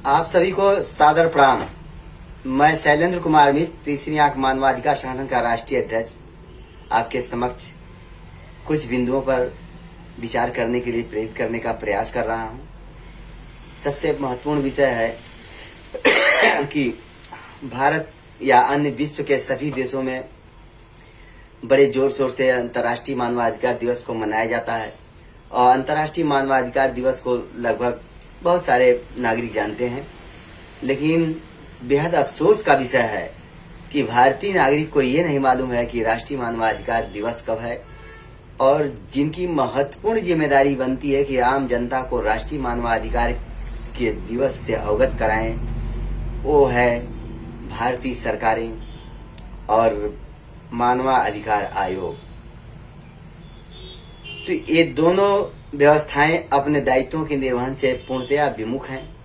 आप सभी को सादर प्रणाम। मैं शैलेंद्र कुमार मिश्र, तीसरी आंख मानवाधिकार संगठन का राष्ट्रीय अध्यक्ष, आपके समक्ष कुछ बिंदुओं पर विचार करने के लिए प्रेरित करने का प्रयास कर रहा हूं। सबसे महत्वपूर्ण विषय है कि भारत या अन्य विश्व के सभी देशों में बड़े जोर शोर से अंतर्राष्ट्रीय मानवाधिकार दिवस को मनाया जाता है और अंतर्राष्ट्रीय मानवाधिकार दिवस को लगभग बहुत सारे नागरिक जानते हैं, लेकिन बेहद अफसोस का विषय है कि भारतीय नागरिक को ये नहीं मालूम है कि राष्ट्रीय मानवाधिकार दिवस कब है और जिनकी महत्वपूर्ण जिम्मेदारी बनती है कि आम जनता को राष्ट्रीय मानवाधिकार के दिवस से अवगत कराएं, वो है भारतीय सरकारें और मानवाधिकार आयोग। तो ये दोनों व्यवस्थाएं अपने दायित्वों के निर्वहन से पूर्णतया विमुख हैं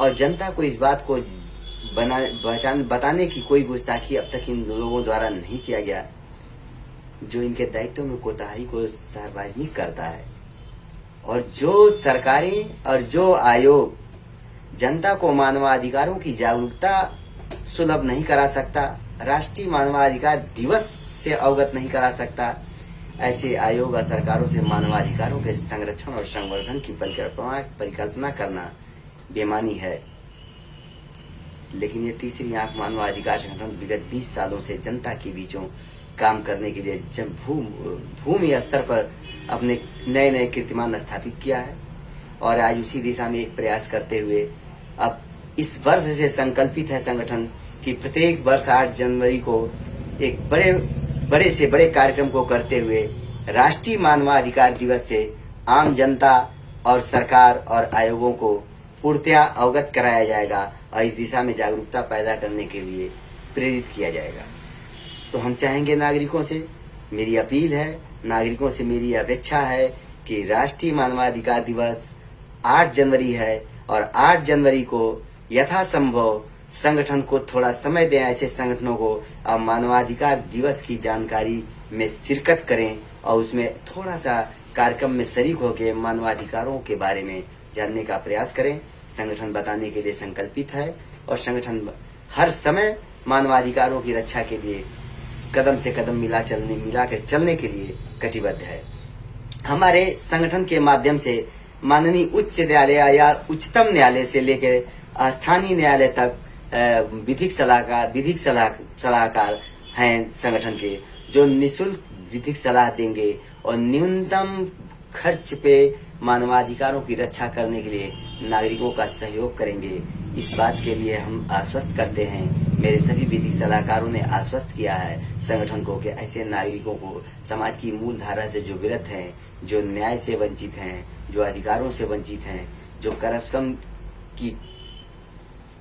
और जनता को इस बात को बताने की कोई गुस्ताखी अब तक इन लोगों द्वारा नहीं किया गया जो इनके दायित्वों में कोताही को सार्वजनिक करता है। और जो सरकारें और जो आयोग जनता को मानवाधिकारों की जागरूकता सुलभ नहीं करा सकता, राष्ट्रीय मानवाधिकार दिवस से अवगत नहीं करा सकता, ऐसे आयोग और सरकारों से मानवाधिकारों के संरक्षण और संवर्धन की परिकल्पना करना बेमानी है। लेकिन ये तीसरी आंख मानवाधिकार संगठन विगत 20 सालों से जनता के बीचों काम करने के लिए भूमि स्तर पर अपने नए नए कीर्तिमान स्थापित किया है और आज उसी दिशा में एक प्रयास करते हुए अब इस वर्ष से संकल्पित है संगठन कि प्रत्येक वर्ष 8 जनवरी को एक बड़े से बड़े कार्यक्रम को करते हुए राष्ट्रीय मानवाधिकार दिवस से आम जनता और सरकार और आयोगों को पूर्णतया अवगत कराया जाएगा और इस दिशा में जागरूकता पैदा करने के लिए प्रेरित किया जाएगा। तो हम चाहेंगे नागरिकों से, मेरी अपील है, नागरिकों से मेरी अपेक्षा है कि राष्ट्रीय मानवाधिकार दिवस 8 जनवरी है और 8 जनवरी को यथासंभव संगठन को थोड़ा समय दें, ऐसे संगठनों को और मानवाधिकार दिवस की जानकारी में शिरकत करें और उसमें थोड़ा सा कार्यक्रम में शरीक होकर मानवाधिकारों के बारे में जानने का प्रयास करें। संगठन बताने के लिए संकल्पित है और संगठन हर समय मानवाधिकारों की रक्षा के लिए कदम से कदम मिलाकर चलने के लिए कटिबद्ध है। हमारे संगठन के माध्यम से माननीय उच्च न्यायालय या उच्चतम न्यायालय से लेकर स्थानीय न्यायालय तक विधिक सलाहकार हैं संगठन के, जो निशुल्क विधिक सलाह देंगे और न्यूनतम खर्च पे मानवाधिकारों की रक्षा करने के लिए नागरिकों का सहयोग करेंगे। इस बात के लिए हम आश्वस्त करते हैं, मेरे सभी विधिक सलाहकारों ने आश्वस्त किया है संगठन को कि ऐसे नागरिकों को समाज की मूल धारा से जो विरत हैं, जो न्याय से वंचित हैं, जो अधिकारों से वंचित हैं, जो करप्शन की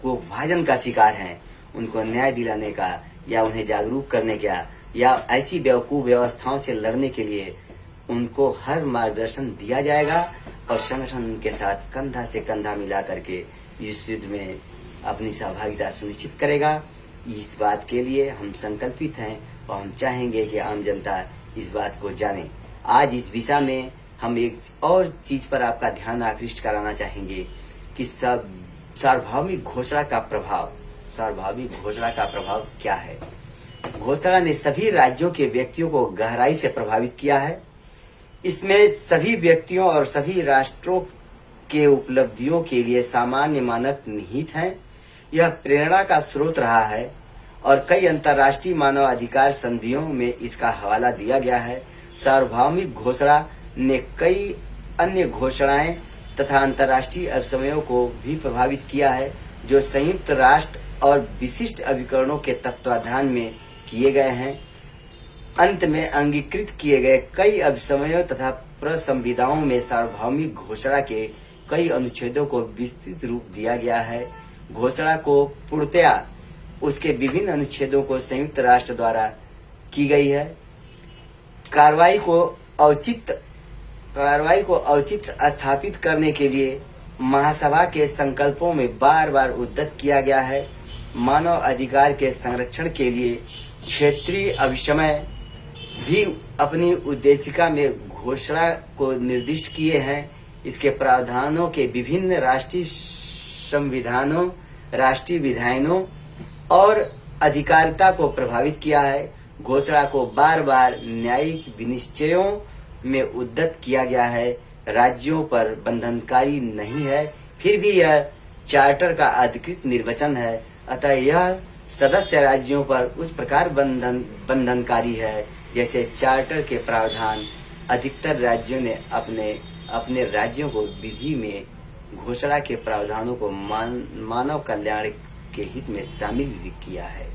को भाजन का शिकार हैं, उनको न्याय दिलाने का या उन्हें जागरूक करने का या ऐसी बेवकूफ व्यवस्थाओं से लड़ने के लिए उनको हर मार्गदर्शन दिया जाएगा और संगठन उनके साथ कंधा से कंधा मिला करके इस युद्ध में अपनी सहभागिता सुनिश्चित करेगा। इस बात के लिए हम संकल्पित हैं और हम चाहेंगे कि आम जनता इस बात को जाने। आज इस दिशा में हम एक और चीज पर आपका ध्यान आकृष्ट कराना चाहेंगे कि सार्वभौमिक घोषणा का प्रभाव क्या है। घोषणा ने सभी राज्यों के व्यक्तियों को गहराई से प्रभावित किया है। इसमें सभी व्यक्तियों और सभी राष्ट्रों के उपलब्धियों के लिए सामान्य मानक निहित हैं। यह प्रेरणा का स्रोत रहा है और कई अंतर्राष्ट्रीय मानवाधिकार संधियों में इसका हवाला दिया गया है। सार्वभौमिक घोषणा ने कई अन्य घोषणाएं तथा अंतर्राष्ट्रीय अभिसमयों को भी प्रभावित किया है, जो संयुक्त राष्ट्र और विशिष्ट अभिकरणों के तत्वाधान में किए गए हैं। अंत में अंगीकृत किए गए कई अभिसमयों तथा प्रसंविधाओं में सार्वभौमिक घोषणा के कई अनुच्छेदों को विस्तृत रूप दिया गया है। घोषणा को पूर्णतया उसके विभिन्न अनुच्छेदों को संयुक्त राष्ट्र द्वारा की गई है। कार्रवाई को औचित्य स्थापित करने के लिए महासभा के संकल्पों में बार बार उद्धृत किया गया है। मानव अधिकार के संरक्षण के लिए क्षेत्रीय अभिसमय भी अपनी उद्देशिका में घोषणा को निर्दिष्ट किए हैं। इसके प्रावधानों के विभिन्न राष्ट्रीय संविधानों, राष्ट्रीय विधायनों और अधिकारिता को प्रभावित किया है। घोषणा को बार बार न्यायिक विनिश्चयों में उद्धत किया गया है। राज्यों पर बंधनकारी नहीं है, फिर भी यह चार्टर का अधिकृत निर्वचन है। अतः यह सदस्य राज्यों पर उस प्रकार बंधनकारी है जैसे चार्टर के प्रावधान। अधिकतर राज्यों ने अपने राज्यों को विधि में घोषणा के प्रावधानों को मानव कल्याण के हित में शामिल भी किया है।